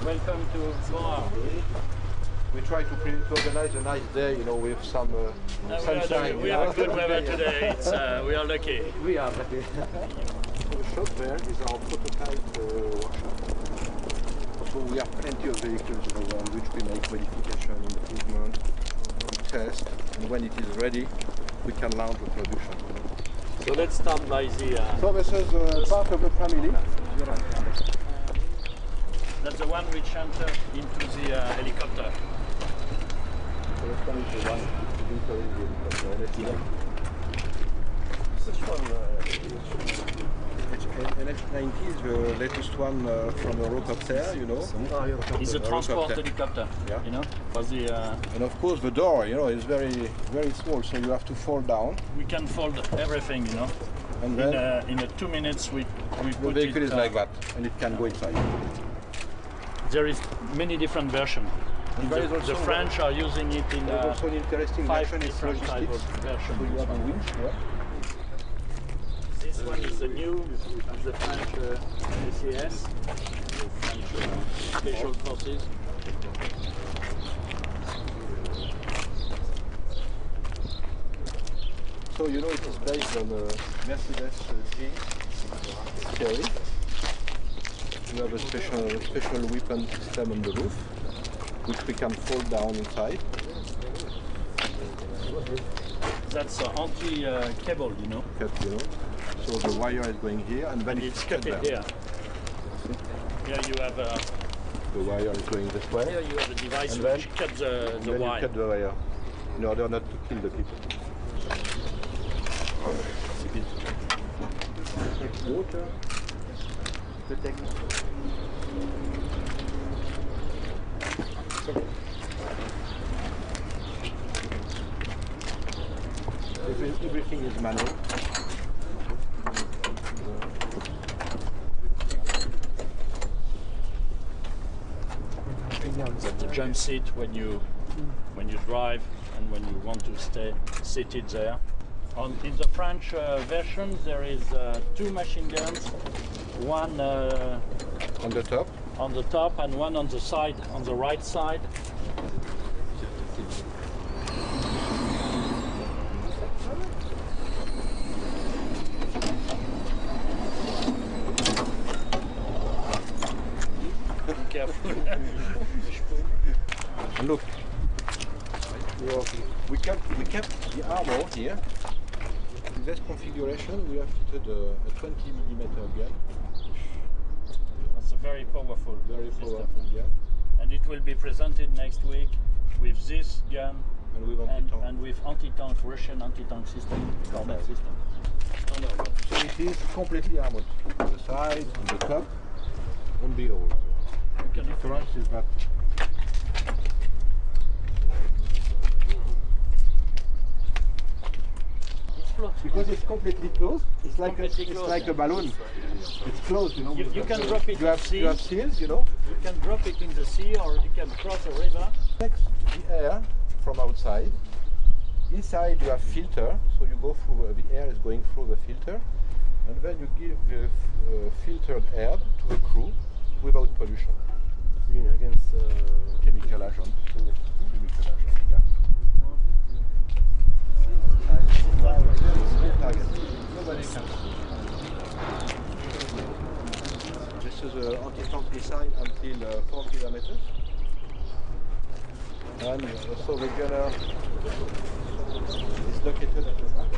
Welcome to Bois. We try to organize a nice day, you know, with some sunshine. We have good weather today. It's, we are lucky. We are lucky. The shop there is our prototype workshop. So we have plenty of vehicles, you know, on which we make modification, improvement, test, and when it is ready, we can launch the production. So let's start by the... So this is part of the family. That's the one which entered into the helicopter. So this one is the one entering the helicopter. This one, NH90 is the latest one from Eurocopter, you know. It's a transport helicopter, yeah. You know, for the... And of course the door, you know, is very small, so you have to fold down. We can fold everything, you know. And then in 2 minutes we the put vehicle it, is like that, and it can go inside. There is many different versions. The French are using it in also an interesting 5 version is different type of versions. So you have a winch here. This one is the new, the French SAS, the French Special Forces. So you know it is based on a Mercedes G series. We have a special weapon system on the roof, which we can fold down inside. That's anti-cable, you know. Cut, you know. So the wire is going here, and then it's cut here. Here you have the wire is going this way. Here you have a device and which cuts the wire. You cut the wire in order not to kill the people. Water. Protect. Everything is manual. That's the jump seat when you drive and when you want to stay seated there. In the French version, there is 2 machine guns, one on the top, and one on the side, on the right side. Be careful. And look, we kept the armor here. In this configuration, we have fitted a 20mm gun. That's a very powerful gun. And it will be presented next week with this gun and with anti-tank, Russian anti-tank system, Cornet system. So it is completely armored on the side, on the top, on the all. The difference is that because it's completely closed, it's like a balloon. It's closed, you know. You can drop it in the sea. You have seals, you know. You can drop it in the sea, or you can cross a river. Next, the air from outside. Inside you have filter, so you go through. The air is going through the filter, and then you give the filtered air to the crew without pollution. You mean against chemical agent? Chemical agent, yeah. This is an anti-tank missile until 4 kilometers. And also the gunner is located at the back.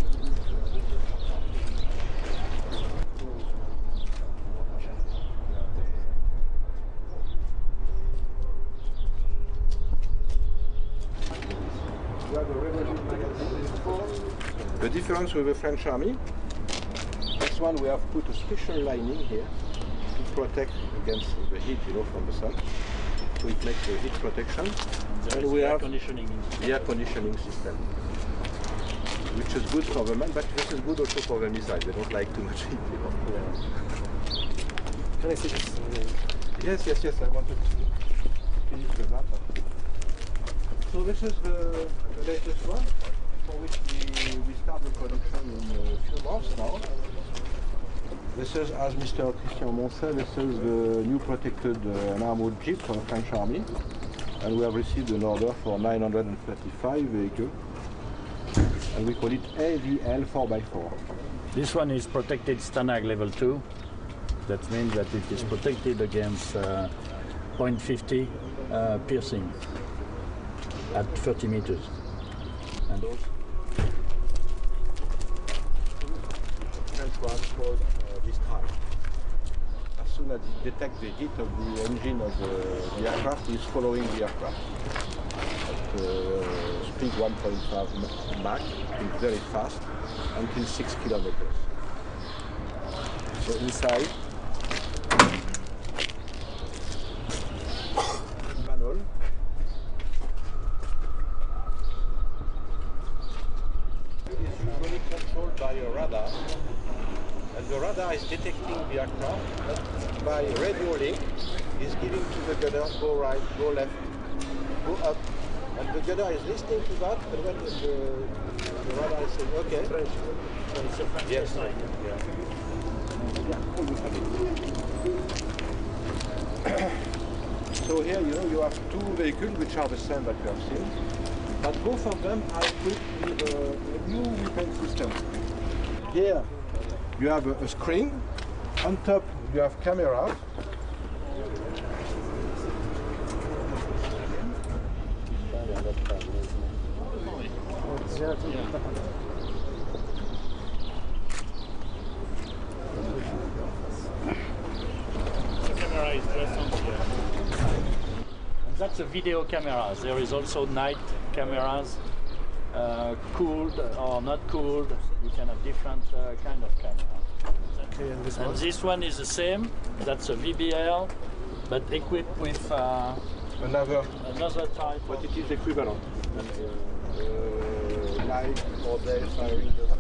We have a revolving magazine. The difference with the French army, this one we have put a special lining here to protect against the heat, you know, from the sun. So it makes the heat protection. And we have the air conditioning system, which is good for the man, but this is good also for the missile. They don't like too much heat, you know. Can I see this? Yes, I wanted to finish the map. So this is the latest one, for which we start the production in a few months now. This is, as Mr. Christian Mont said, this is the new protected and armored jeep for the French army. And we have received an order for 935 vehicles. And we call it AVL 4x4. This one is protected Stanag level 2. That means that it is protected against .50 piercing at 30 meters. And those? French one called this type. As soon as it detects the heat of the engine of the aircraft, it is following the aircraft at speed 1.5 Mach, very fast, until 6 kilometers. So inside, manual. It's usually controlled by a radar, and the radar is detecting the aircraft, but by radio link is giving to the gunner, go right, go left, go up, and the gunner is listening to that, and when the radar is saying, okay. So it's a French Yes. design. So here, you have two vehicles which are the same that you have seen, but both of them are equipped with a new weapon system. Here, you have a screen. On top, you have cameras. The camera is just on here. And that's a video camera. There is also night cameras, cooled or not cooled. You can have different kind of camera. Okay, and this And one? this one is the same. That's a VBL, but equipped with Another, another type but of... it is equivalent. Night or day firing device.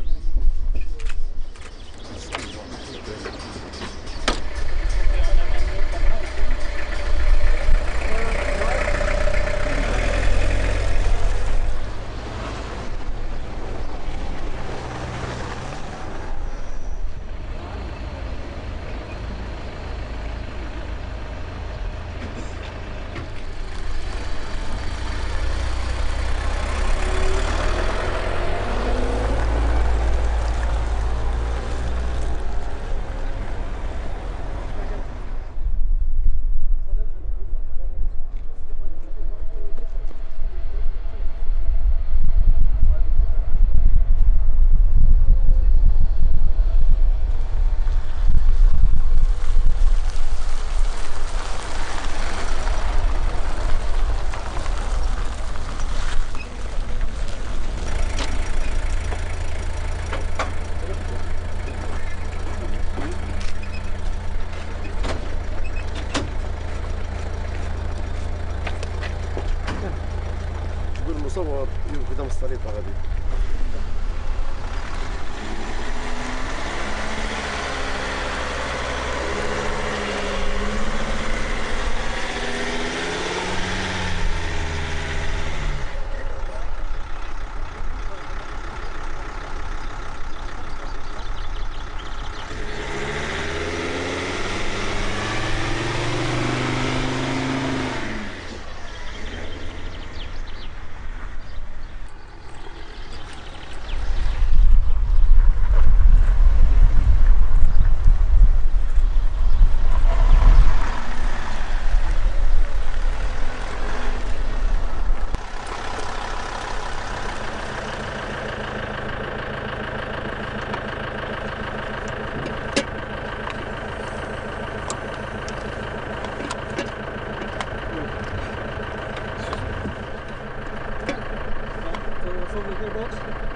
المصور قدام الصليب غادي.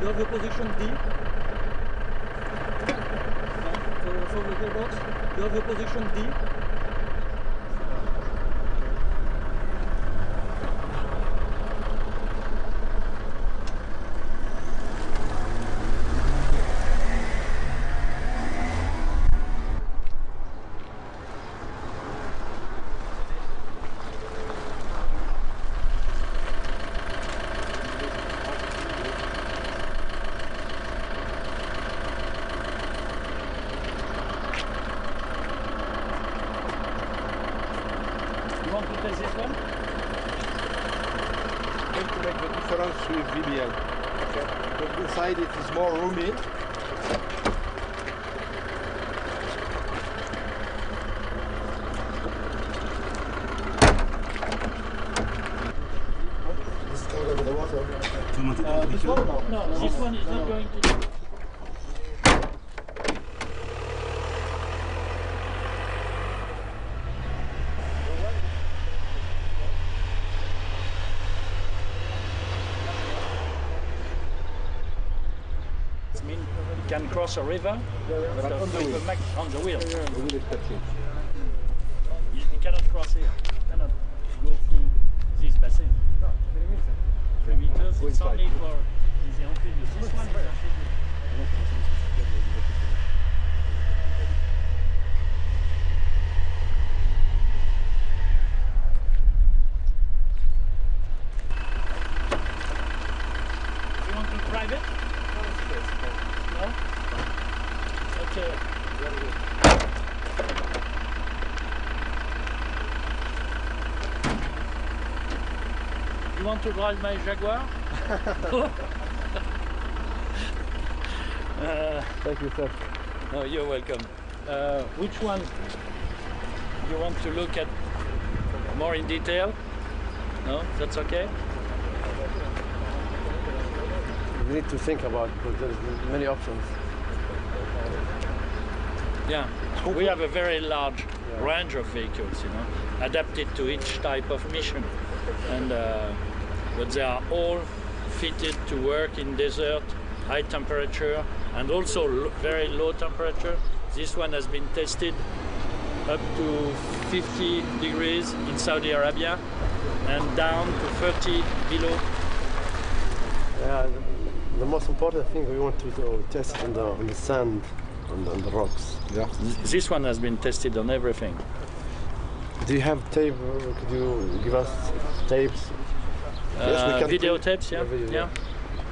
You have the position D. For the gearbox, you have the position D. with VBL. Okay. But inside it is more roomy. This is coming over the water. This one? No, this one is not going to. It means you can cross a river, but on the wheel. on the wheel. The wheel is touching. You cannot cross here. You cannot go through this basin. 3 meters. It's only for the amphibious. This one is amphibious. You want to drive it? No? Okay. You want to drive my Jaguar? Thank you, sir. No, you're welcome. Which one you want to look at more in detail? No, that's okay? We need to think about because there's many options. Yeah, we have a very large range of vehicles, you know, adapted to each type of mission. And but they are all fitted to work in desert, high temperature, and also very low temperature. This one has been tested up to 50 degrees in Saudi Arabia and down to 30 below. Yeah, the most important thing we want to test on the sand, on the rocks. Yeah. This one has been tested on everything. Do you have tape? Could you give us tapes? Yes, we can Videotapes, yeah? Video, Yeah.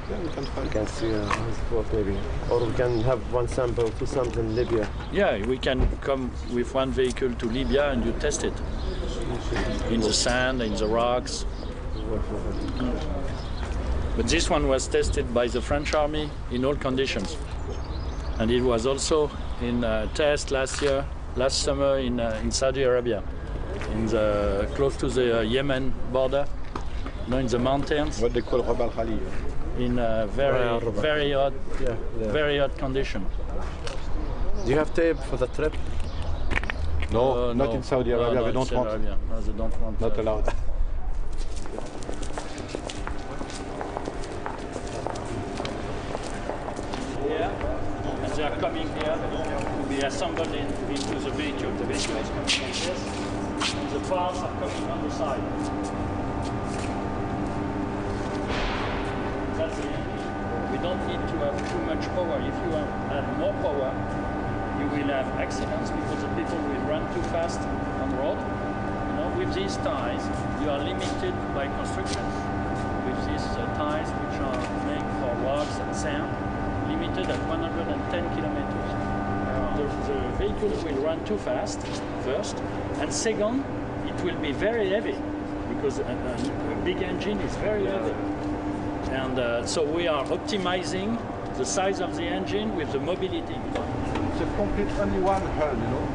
Yeah, we can We find. can see how it works maybe. Or we can have one sample, two samples in Libya. Yeah, we can come with one vehicle to Libya and you test it. In the sand, in the rocks. But this one was tested by the French army in all conditions. And it was also in a test last summer in Saudi Arabia, close to the Yemen border, in the mountains, What they call Rabal Khali. in a very hot, Yeah. very hot condition. Do you have tape for the trip? No, not no. in Saudi No, Arabia. no, We in don't Saudi want. Arabia. No, they don't want. Not allowed. Here, and they are coming here to be assembled into the vehicle. The vehicle is coming like this, and the parts are coming on the side. That's the engine. We don't need to have too much power. If you add more power, you will have accidents because the people will run too fast on the road. You know, with these tires, you are limited by construction. With these tires, which are made for rocks and sand, limited at 110 kilometers. The vehicle will run too fast, first, and second, it will be very heavy because a big engine is very heavy. And so we are optimizing the size of the engine with the mobility. It's a complete only one hull, you know.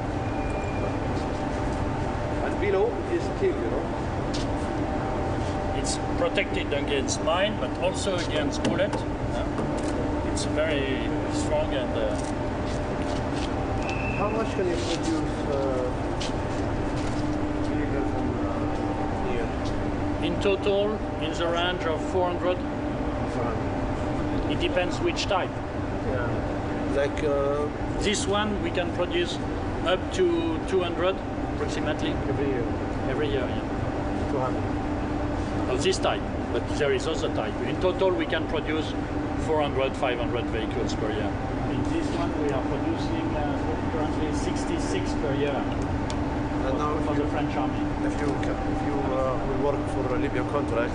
And below is steel, you know. It's protected against mine, but also against bullet. It's very strong and How much can you produce vehicles in here? in total in the range of 400. It depends which type. Yeah. Like This one we can produce up to 200 approximately every year, every year. Yeah. 200. Of this type, but there is also type. In total we can produce 400, 500 vehicles per year. In this one we are producing currently 66 per year And now for the French army. if you will work for a Libyan contract,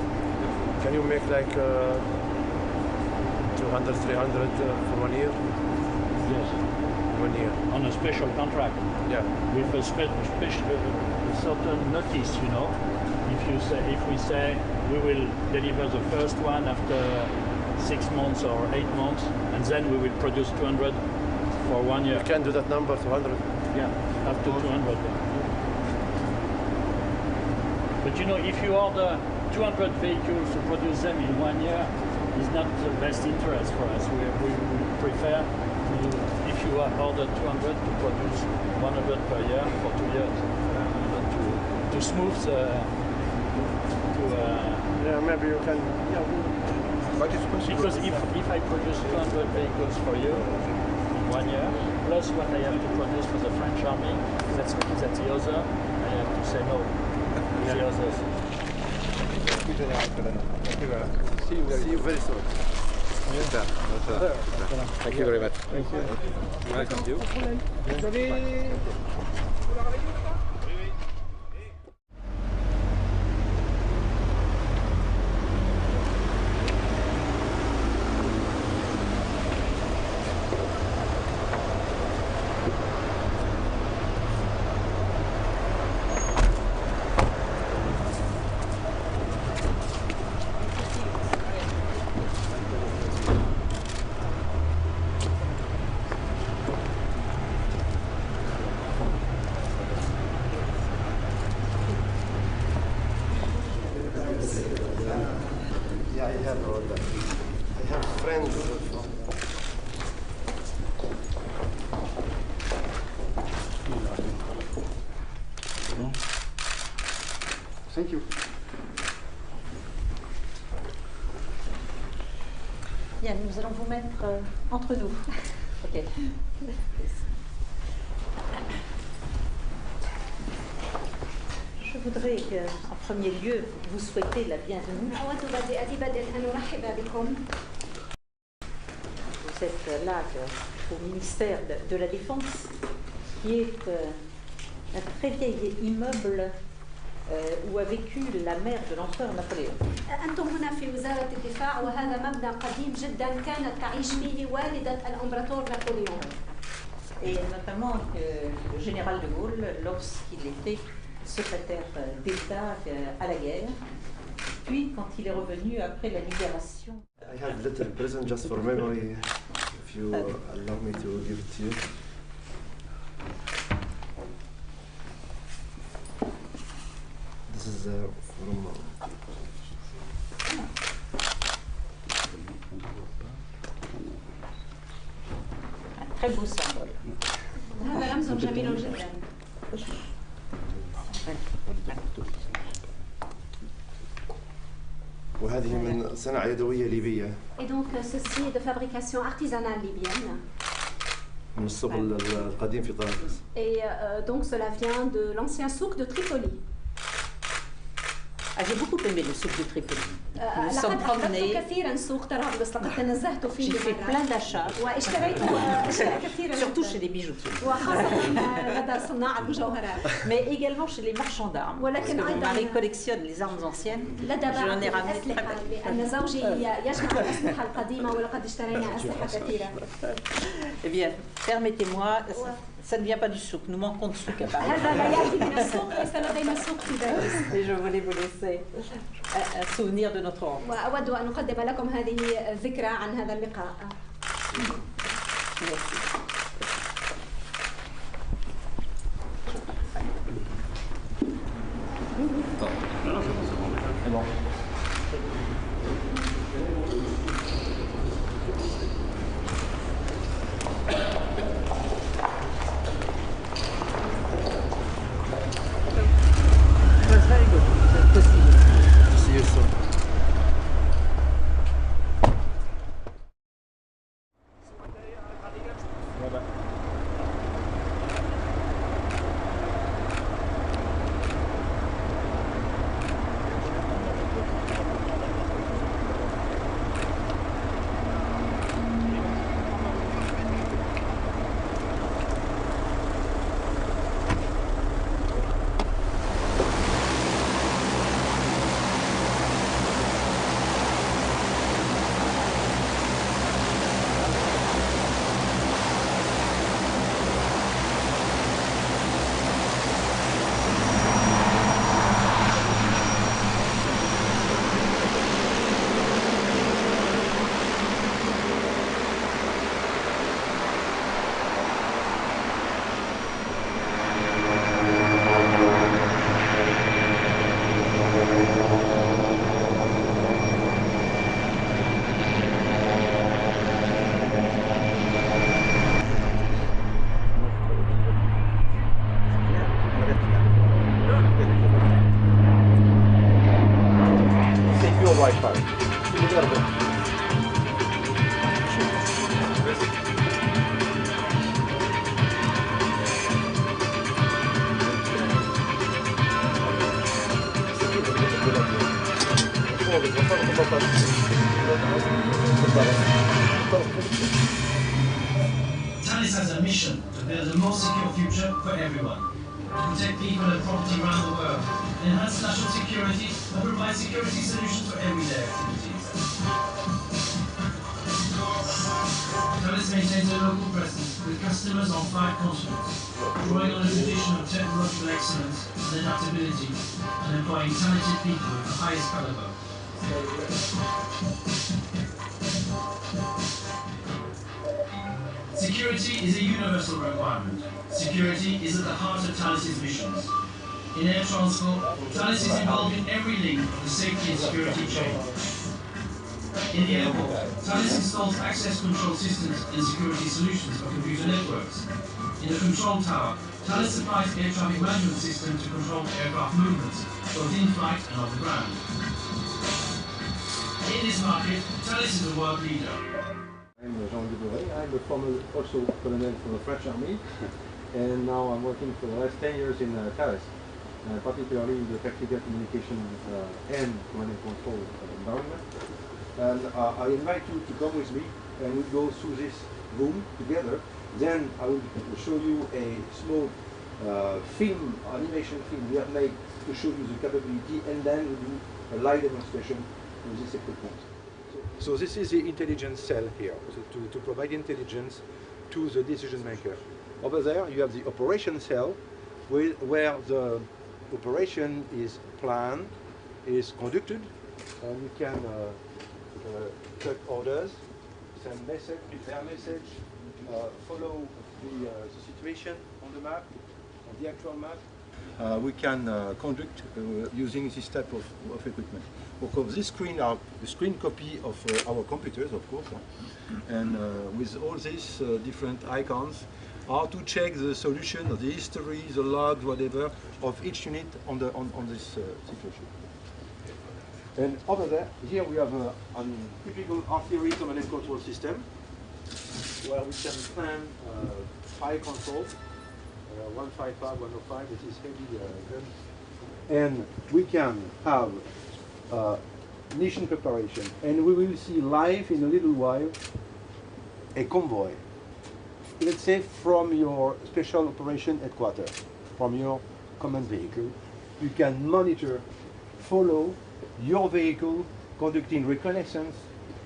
can you make like 200, 300 for 1 year? Yes. 1 year. On a special contract Yeah. with a certain notice, you know. if we say we will deliver the first one after 6 months or 8 months, and then we will produce 200 for 1 year. You can do that number, 200. Yeah, up to 200. But you know, if you order 200 vehicles to produce them in 1 year, it's not the best interest for us. We prefer to, if you order 200, to produce 100 per year for 2 years, to smooth Yeah, maybe you can. Yeah. But it's possible. because if I produce 200 vehicles for you in 1 year, plus what I have to produce for the French army, that's the other, I have to say no. The others. See you very soon. Thank you very much. Thank you. Welcome you. Yeah, I have all that. I have friends. Thank you. Bien, nous allons vous mettre entre nous. Ok. Je voudrais en premier lieu vous souhaiter la bienvenue. Vous êtes là au ministère de la Défense, qui est un très vieil immeuble où a vécu la mère de l'empereur Napoléon. أنتم هنا في وزارة الدفاع وهذا مبنى قديم جدا كانت تعيش فيه والدة الإمبراطور نابليون. Et notamment le général de Gaulle, lorsqu'il était secrétaire d'État à la guerre, puis quand il est revenu après la libération. I have a little present just for memory, if you allow me to give it to you. This is from. Un très beau symbole. هذا رمز جميل جدا. وهذه من صناعة يدوية ليبية. Et donc ceci est de fabrication artisanale libyenne. من السوق القديم في طرابلس. Et donc cela vient de l'ancien souk de Tripoli. Ah, j'ai beaucoup aimé le souk de Tripoli. Nous لقد sommes promenés, أحببت كثيرا سوق طرابلس لقد تنزهت فيه j'ai fait plein d'achats, واشتريت أشياء كثيرة surtout جداً. chez les bijoutiers, وخاصة لدى صناع المجوهرات. mais également chez les marchands d'armes. Parce ولكن que mon أيضاً mari collectionne les armes anciennes. لدى J'en ai بعض ramené très الأسلحة peu. لأن زوجي يجمع الأسلحة القديمة ولقد اشترينا أسلحة كثيرة. Eh bien, permettez-moi, ça ne vient pas du souk, nous manquons de souk à Paris. هذا لا يأتي من السوق ليس لدينا سوق في باريس. Et je voulais vous laisser un souvenir de notre rencontre. وأود أن أقدم لكم هذه الذكرى عن هذا اللقاء. Merci. It was very good to see you. See you soon. Talis has a mission to build a more secure future for everyone, to protect people and property around the world, enhance national security, and provide security solutions for everyday activities. Talis maintains a local presence with customers on 5 continents, drawing on a tradition of technological excellence and adaptability, and employing talented people of the highest caliber. Security is a universal requirement. Security is at the heart of Thalys' missions. In air transport, Thalys is involved in every link of the safety and security chain. In the airport, Thalys installs access control systems and security solutions for computer networks. In the control tower, Thalys supplies air traffic management systems to control aircraft movements, both in flight and on the ground. In this market, Thalys is a world leader. I'm a former also colonel from the French army, and now I'm working for the last 10 years in Thalys, particularly in the tactical communication and command and control environment. And I invite you to come with me, and we'll go through this room together. Then I will show you a small animation film we have made to show you the capability, and then we'll do a live demonstration with this equipment. So this is the intelligence cell here, so to provide intelligence to the decision maker. Over there you have the operation cell, where the operation is planned, is conducted, and you can check orders, send message, prepare message, follow the situation on the map, on the actual map. We can conduct using this type of equipment. Of course, this screen are the screen copy of our computers, of course, and with all these different icons, are to check the solution, the history, the logs, whatever, of each unit on this situation. And over there, here we have a typical artillery command and control system, where we can plan fire control. 155, 105, this is heavy guns. And we can have mission preparation. And we will see live in a little while a convoy. Let's say from your special operation headquarters, from your command vehicle. You can monitor, follow your vehicle conducting reconnaissance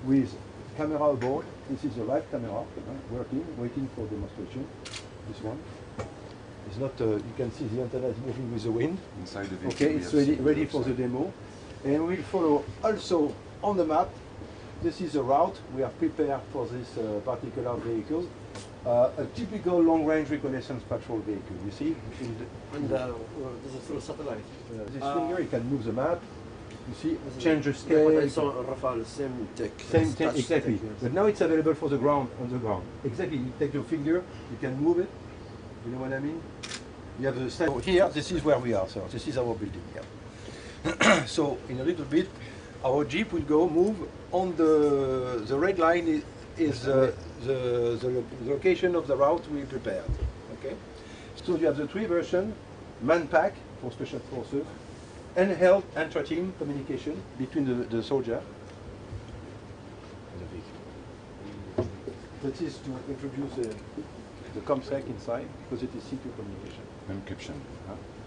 with camera aboard. This is a live camera working, waiting for demonstration. This one. It's not, you can see the antenna is moving with the wind. Inside the vehicle. Okay, it's ready for the demo. And we'll follow also on the map. This is the route we have prepared for this particular vehicle. A typical long-range reconnaissance patrol vehicle, you see? And this is through a satellite. This finger, you can move the map. You see, change the scale. I saw Rafale, same tech. Same tech, exactly. But now it's available for the ground, on the ground. Exactly, you take your finger, you can move it. You know what I mean? You have the site. Here, this is where we are, so this is our building here. So, in a little bit, our Jeep will move on the red line is the location of the route we prepared, okay? So you have the 3 versions, man-pack for special forces, handheld intra-team communication between the soldier and the vehicle. That is to introduce the ComSec inside, because it is secure communication. Encryption.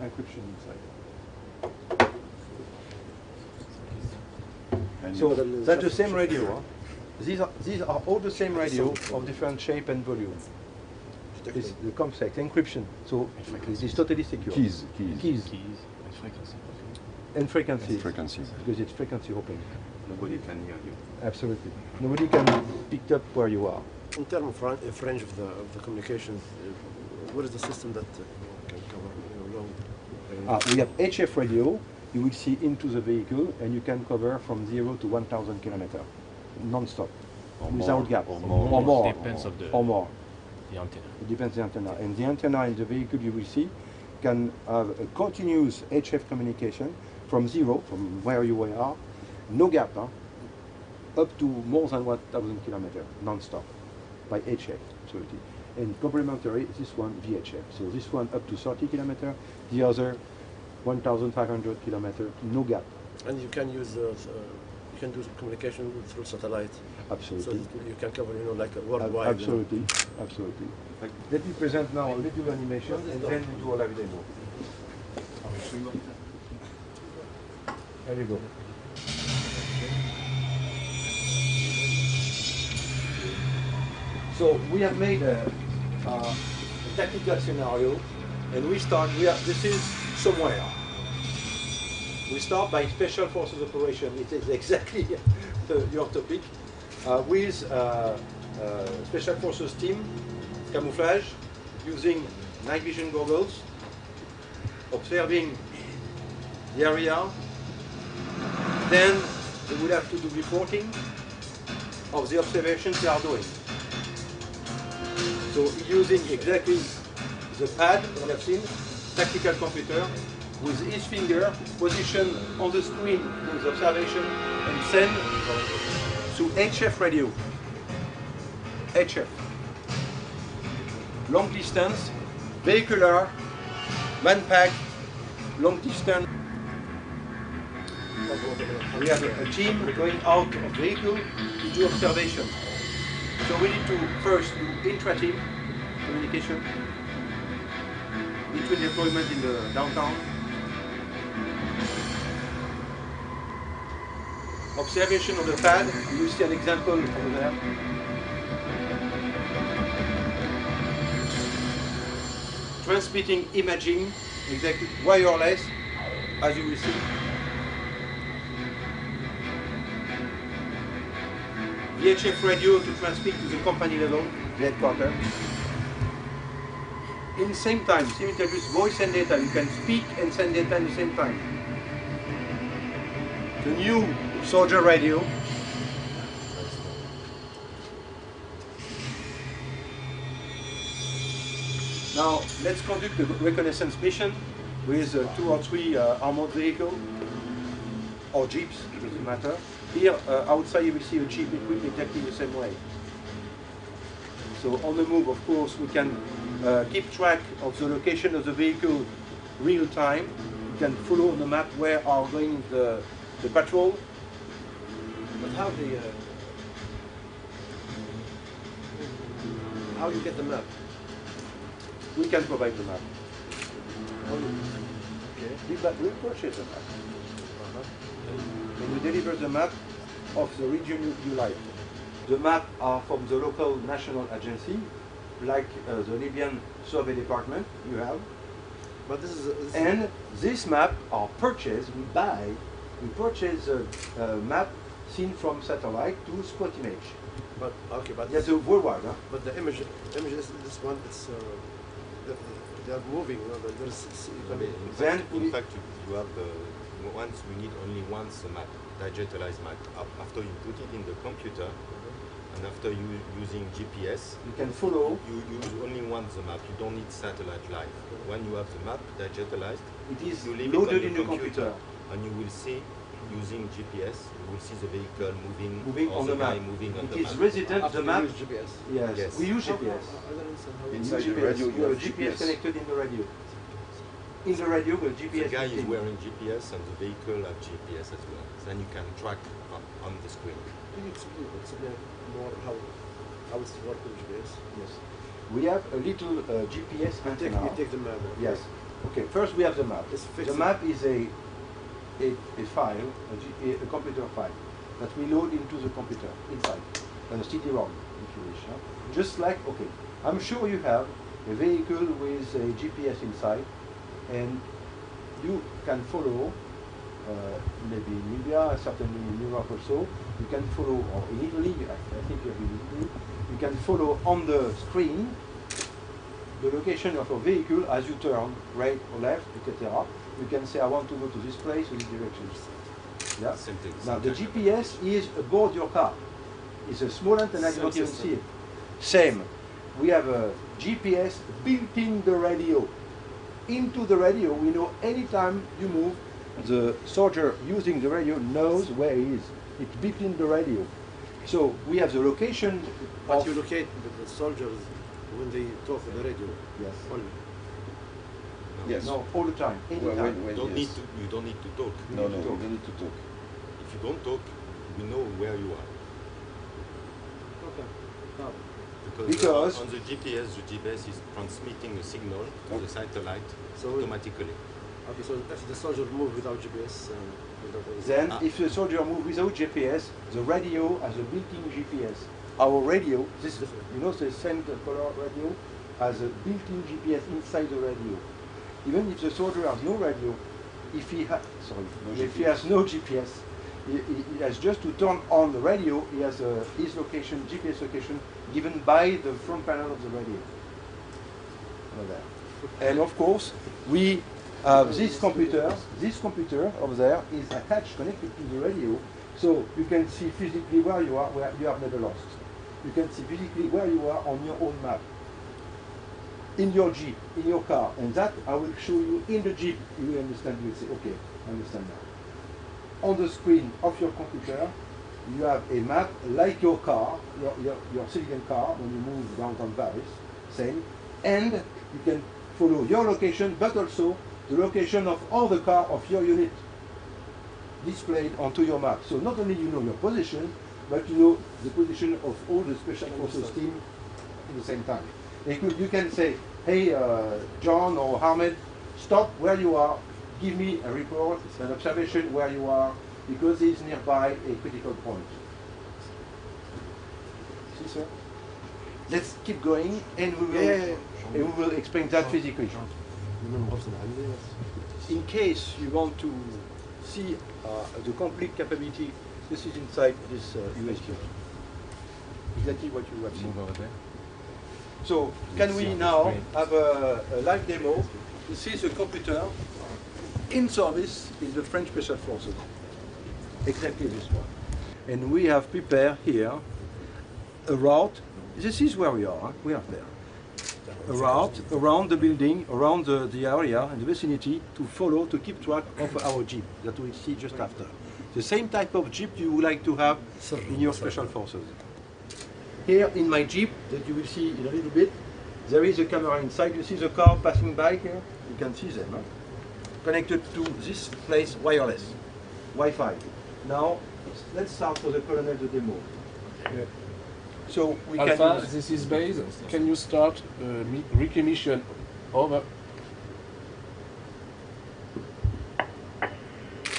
Encryption inside. And So that's the same radio. Huh? These are all the same radio of different shape and volume. It's the ComSec, encryption. So it is totally secure. Keys. And frequency. Because it's frequency open. Nobody can hear you. Absolutely. Nobody can pick up where you are. In terms of range of the communications, what is the system that can cover long range? We have HF radio. You will see into the vehicle, and you can cover from 0 to 1,000 kilometers, non-stop, without gap, or more. Depends of the antenna. It depends on the antenna. And the antenna in the vehicle, you will see, can have a continuous HF communication from 0, from where you are, no gap, up to more than 1,000 kilometers, non-stop, by HF, absolutely. And complementary, this one VHF. So this one up to 30 kilometers, the other 1,500 kilometers, no gap. And you can use can do communication through satellite. Absolutely. So that you can cover, like worldwide. Absolutely, absolutely. Let me present now a little animation, and then we do a live demo. There you go. So we have made a tactical scenario, and we start. This is somewhere. We start by special forces operation. It is exactly your topic. With special forces team, camouflage, using night vision goggles, observing the area. Then they will have to do reporting of the observations they are doing. So using exactly the pad we have seen, tactical computer, with his finger positioned on the screen with observation and send to HF radio. HF. Long distance, vehicular, man-pack, long distance. We have a team going out of vehicle to do observation. So we need to first do intra-team communication between deployment in the downtown. Observation of the pad, you see an example over there. Transmitting imaging, exactly wireless, as you will see. VHF radio to transmit to the company level, the headquarters. In the same time, simultaneous voice and data, you can speak and send data at the same time. The new soldier radio. Now, let's conduct a reconnaissance mission with 2 or 3 armored vehicles, or jeeps, it doesn't matter. Here, outside you will see a jeep equipped exactly the same way. So on the move, of course, we can keep track of the location of the vehicle real time. We can follow on the map where are going the patrol. But how you get the map? We can provide the map. Okay. We purchase the map. And we deliver the map of the region you like. The map are from the local national agency, like the Libyan survey department you have. But this is and this map are purchased, we purchase a map seen from satellite to spot image. But okay, but yes, worldwide. Huh? But the image is this one. It's they are moving. Then in fact you have once we need only once a map, digitalized map. After you put it in the computer, and after you using GPS, you can follow. You use only once the map. You don't need satellite live. When you have the map digitalized, it is you leave loaded it on in the computer, and you will see. Using GPS, you will see the vehicle moving on the map. Moving on it the is map. resident. After the map. use GPS. Yes, we use GPS. Inside the radio, you have a GPS connected in the radio. In the radio, with GPS. The guy is wearing GPS, and the vehicle have GPS as well. Then you can track on the screen. Can you explain more how it's working GPS? Yes, we have a little GPS antenna. We take the map. Yes. Okay. First, we have the map. The map is a file, a computer file that we load into the computer inside, a CD-ROM, if you wish. Huh? Just like, okay, I'm sure you have a vehicle with a GPS inside, and you can follow, maybe in Libya, certainly in Europe also, you can follow, or in Italy, I think you're in Italy, you can follow on the screen the location of a vehicle as you turn right or left, etc. You can say, I want to go to this place in this direction. Yeah? Now, the GPS is aboard your car. It's a small antenna, you don't even see it. Same. We have a GPS built in the radio. Into the radio, we know anytime you move, the soldier using the radio knows where he is. It's built in the radio. So we have the location. But you locate the soldiers when they talk on the radio. Yes. Only. Yes. No, all the time. Anytime. You don't need to talk. No, you don't need to talk. If you don't talk, we know where you are. Okay. No. Because on the GPS is transmitting a signal to the satellite automatically. Okay, so if the soldier move without GPS, then if the soldier moves without GPS, the radio has a built-in GPS. Our radio, this you know the same color radio, has a built-in GPS inside the radio. Even if the soldier has no radio, if he has no GPS, he has just to turn on the radio. He has his location, GPS location, given by the front panel of the radio. Over there. And of course, we have this computer. This computer over there is attached, connected to the radio, so you can see physically where you are, where you have never lost. You can see physically where you are on your own map. In your Jeep, in your car, and that I will show you in the Jeep. You will understand. You will say, okay, I understand now. On the screen of your computer, you have a map like your car, your civilian car, when you move downtown Paris, same, and you can follow your location, but also the location of all the car of your unit displayed onto your map. So not only you know your position, but you know the position of all the special forces team at the same time. You can say, hey, John or Ahmed, stop where you are, give me a report, an observation where you are, because it's nearby a critical point. See, sir? Let's keep going, and we will explain that physically. In case you want to see the complete capability, this is inside this USB. Exactly what you have seen. Over there. So, can we now have a live demo to see the computer in service in the French Special Forces? Exactly this one. And we have prepared here a route. This is where we are. We are there. A route around the building, around the area and the vicinity to follow, to keep track of our Jeep that we'll see just after. The same type of Jeep you would like to have in your Special Forces. Here in my Jeep, that you will see in a little bit, there is a camera inside. You see the car passing by here? You can see them. Huh? Connected to this place, wireless, Wi-Fi. Now, let's start for the Colonel the demo. Yeah. So we Alpha, can use this is base. Can you start recommission? Over.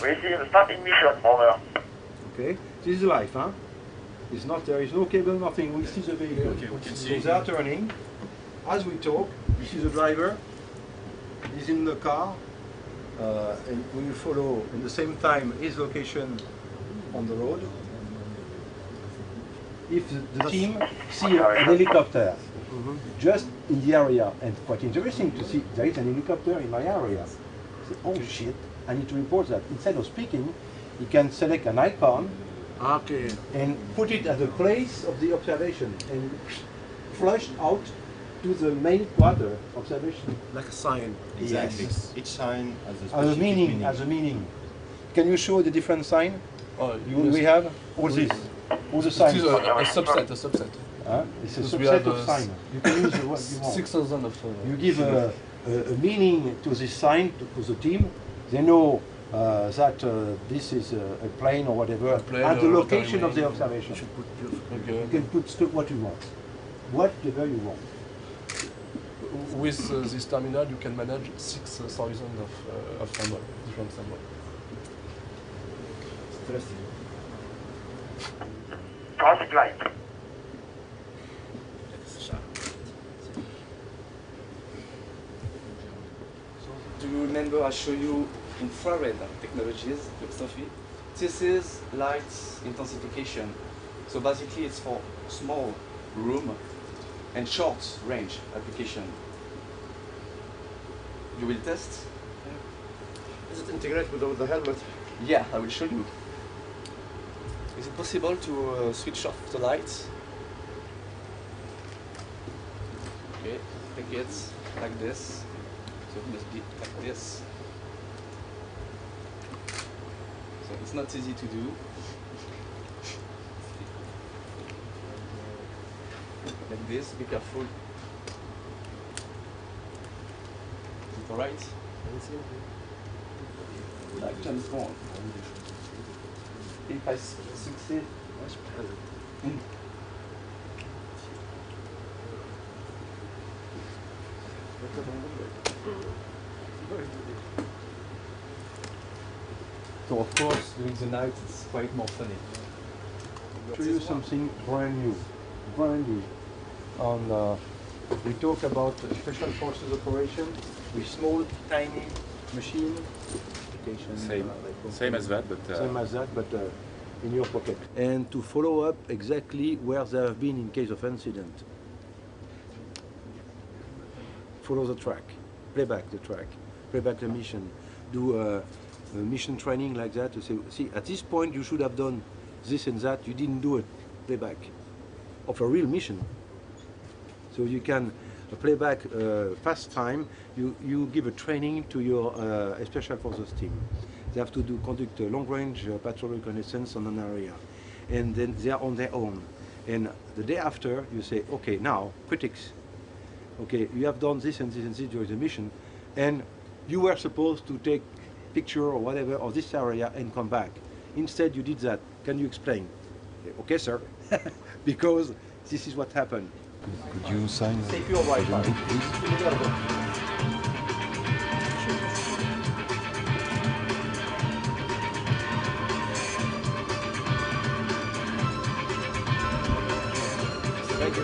We receive starting mission. Over. Okay, this is live, huh? It's not, there is no cable, nothing. We see the vehicle. Okay, we can see. So they are turning. As we talk, you see the driver. He's in the car. And we will follow at the same time his location on the road. If the team see an helicopter just in the area, and quite interesting to see there is an helicopter in my area. Say, oh shit, I need to report that. Instead of speaking, you can select an icon and put it at the place of the observation and flush out to the main quarter observation. like a sign. Exactly. Yes. Each sign has a As a specific meaning, as a meaning. Can you show the different sign? Oh, We have all this, all the signs. This is a subset. A subset. It's a Because we subset have, of sign. You can use what you want. 6,000 of. You give a meaning to this sign to the team. They know that this is a plane or whatever, plane at the or location of the rotary observation. Okay. You can put what you want, whatever you want. With this terminal, you can manage 6,000 of symbol, different symbols. Interesting. Traffic light. Do you remember I showed you infrared technologies, Sophie? This is light intensification. So basically it's for small room and short range application. You will test? Is it integrated with the helmet? Yeah, I will show you. Is it possible to switch off the lights? Okay, take it like this. So it must be like this. So it's not easy to do. Like this, be careful. Is it alright? Like turn it on. if I succeed. So of course during the night it's quite more funny. Show you something brand new. We talk about special forces operation with small, tiny machine. Same as that, but Same as that, but in your pocket. And to follow up exactly where they have been in case of incident. Follow the track, play back the track, play back the mission, do a mission training like that to say, see, at this point you should have done this and that, you didn't do it, play back of a real mission. So you can play back fast time, you give a training to your Special Forces team. They have to conduct a long-range patrol reconnaissance on an area. And then they are on their own. And the day after, you say, okay, now, critics, okay, you have done this and this and this during the mission, and you were supposed to take picture or whatever of this area and come back. Instead, you did that. Can you explain? Okay, sir, because this is what happened. could you sign Take your Wi-Fi. Thank you.